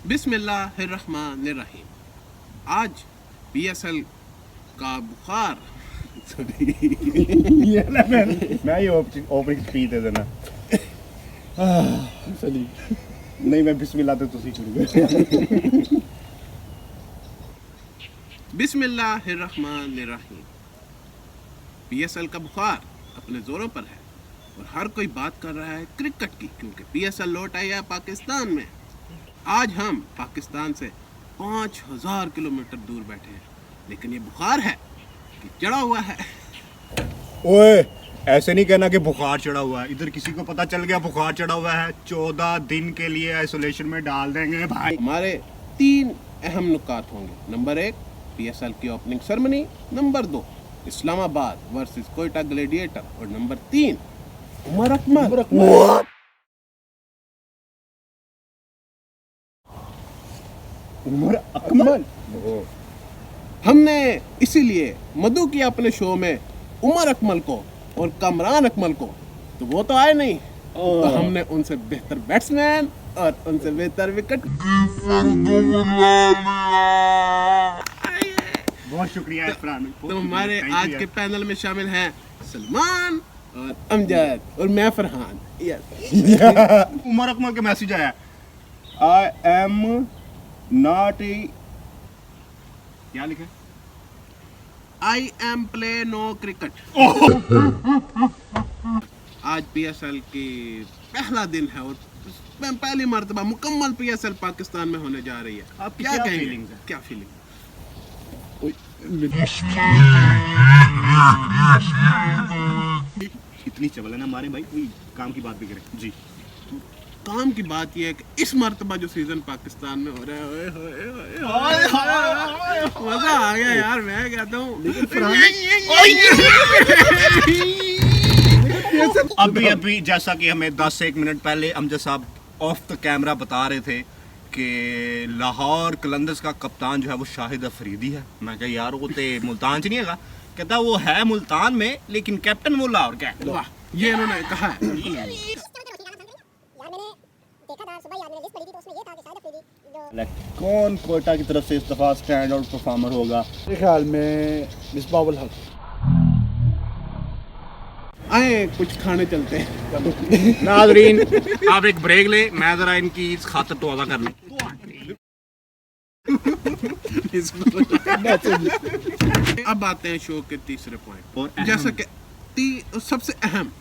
बिस्मिल्लाहिर्रहमानिर्रहीम। आज पीएसएल का बुखार मैं ये ओपनिंग स्पीच दे देना चली नहीं मैं बिस्मिल्लाह तो तुसी शुरू कर बिस्मिल्लाहिर्रहमानिर्रहीम। पीएसएल का बुखार अपने जोरों पर है और हर कोई बात कर रहा है क्रिकेट की, क्योंकि पीएसएल लौट आई है पाकिस्तान में। आज हम पाकिस्तान से 5000 किलोमीटर दूर बैठे हैं, लेकिन ये बुखार है कि चढ़ा हुआ है। ओए ऐसे नहीं कहना कि बुखार चढ़ा हुआ है। इधर किसी को पता चल गया बुखार चढ़ा हुआ है, 14 दिन के लिए आइसोलेशन में डाल देंगे भाई। हमारे 3 अहम नुकात होंगे। नंबर 1 पीएसएल की opening ceremony, number 2 Islamabad versus Quetta gladiator और नंबर 3 उमर अकमल। उमर अकमल हमने इसीलिए मधु किया अपने शो में उमर अकमल को और कामरान अकमल को, तो वो तो आए नहीं, तो हमने उनसे बेहतर बैट्समैन और उनसे बेहतर विकेट। बहुत शुक्रिया इरफान। तो हमारे आज के पैनल में शामिल हैं सलमान और अमजद और मैं फरहान। उमर अकमल का मैसेज आया, आई एम नॉट क्या लिखा? I am play no cricket. आज पीएसएल की पहला दिन है और पहली मर्तबा मुकम्मल पीएसएल पाकिस्तान में होने जा रही है। आप क्या कहेंगे? फीलिंग्स है? क्या फीलिंग? इतनी चवल है ना हमारे भाई, कोई काम की बात भी करें जी। काम की बात यह है कि इस मर्तबा जो सीजन पाकिस्तान में हो रहा है, मजा आ गया यार। मैं कहता हूँ अभी जैसा कि हमें 10 से 1 मिनट पहले अमजद साहब ऑफ द कैमरा बता रहे थे कि लाहौर कलंदर्स का कप्तान जो है वो शाहिद अफरीदी है। मैं कहा यार वो तो मुल्तान च नहीं है। कहता वो है मुल्तान में, लेकिन कैप्टन वो लाहौर का है। वाह, ये इन्होंने कहा है। कौन कोयटा की तरफ से इस दफा स्टैंड आउट परफॉर्मर होगा? मेरे ख्याल में मिसबाहुल हक। आए कुछ खाने चलते हैं। नाज़रीन आप एक ब्रेक ले, मैं जरा इनकी इस खातर तौज़ा कर लूं। अब आते हैं शो के तीसरे पॉइंट, और जैसा कि सबसे अहम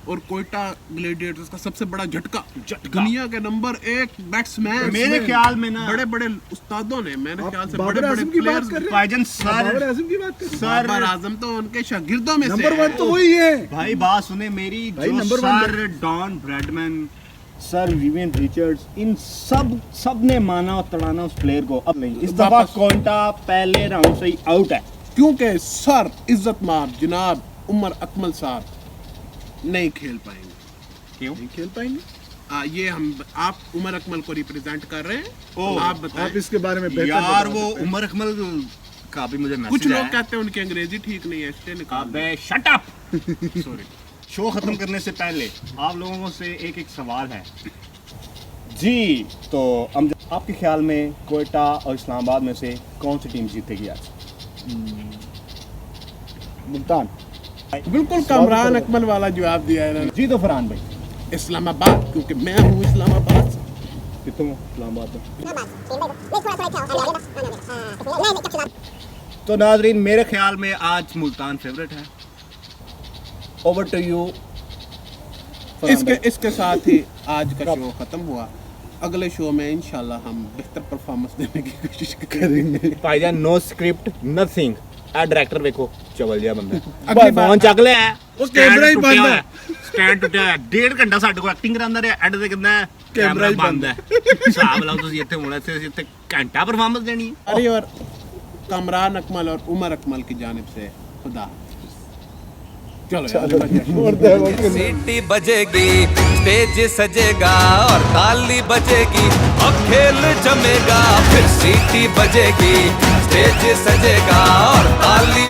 और कोयटा ग्लैडिएटर्स का सबसे बड़ा झटका दुनिया के नंबर 1 बैट्समैन। मेरे ख्याल में ना बड़े बड़े उस्तादों ने, मेरे ख्याल से बड़े बाबर बड़े आजम की बात प्लेयर्स। कर रहे हैं? भाईजान बाबर सर आजम की बात कर रहे हैं? सर बाबर आजम तो उनके शागिर्दों में से नंबर है। 1 तो वही है भाई, बात सुने मेरी। भाई, जो number 1 sir Don Bradman, sir Vivian Richards, इन सब ने माना और तड़ाना उस प्लेयर को। अब नहीं, इस दफा वापस कोयटा पहले राउंड से ही आउट है, क्योंकि सर इज्जतमाब जनाब उमर अकमल साहब नहीं खेल पाएंगे। क्यों नहीं खेल पाएंगे। ये आप उमर अकमल को रिप्रेजेंट कर रहे हैं, ओ, तो आप बताएं। आप इसके बारे में बेहतर यार? बता वो सकते हैं। उमर अकमल का भी मुझे कुछ मैसेज लोग आया। कहते हैं उनकी अंग्रेजी ठीक नहीं है, इसलिए निकाल दो। अबे शट अप। सॉरी। शो खत्म करने से पहले आप लोगों से एक सवाल है जी। तो आपके ख्याल में कोयटा और इस्लामाबाद में से कौन सी टीम जीतेगी आज? मुल्तान। बिल्कुल कामरान अकमल वाला जवाब दिया है इन्होंने। जी तो फरहान भाई, इस्लामाबाद, क्योंकि मैं हूँ इस्लामाबाद से। कितों इस्लामाबाद में? तो नाजरीन मेरे ख्याल में आज मुल्तान फेवरेट है। Over to you. इसके साथ ही आज का शो खत्म हुआ। अगले शो में इंशाल्लाह हम बेहतर परफॉर्मेंस देने की कोशिश करेंगे। भाईजान नो स्क्रिप्ट नथिंग। आ डायरेक्टर देखो चवल जिहा बंदा अगली बार फोन चक लिया, वो कैमरा ही बंद है। स्टैंड टुटिया है। 1.5 घंटा ਸਾਡੇ ਕੋਲ ਐਕਟਿੰਗ ਕਰਾਂਦਾ ਰਿਹਾ, ਐਡ ਤੇ ਕਹਿੰਦਾ ਕੈਮਰਾ ਬੰਦ ਹੈ। ਹਿਸਾਬ ਲਾਓ ਤੁਸੀਂ ਇੱਥੇ ਹੁਣ ਇੱਥੇ ਘੰਟਾ ਪਰਫਾਰਮੈਂਸ ਦੇਣੀ ਹੈ। अरे और कामरान अकमल और उमर अकमल की जानिब से खुदा। चलो सीटी बजेगी, स्टेज सजेगा और ताली बजेगी, अब खेल जमेगा। फिर सीटी बजेगी, स्टेज सजेगा और ताली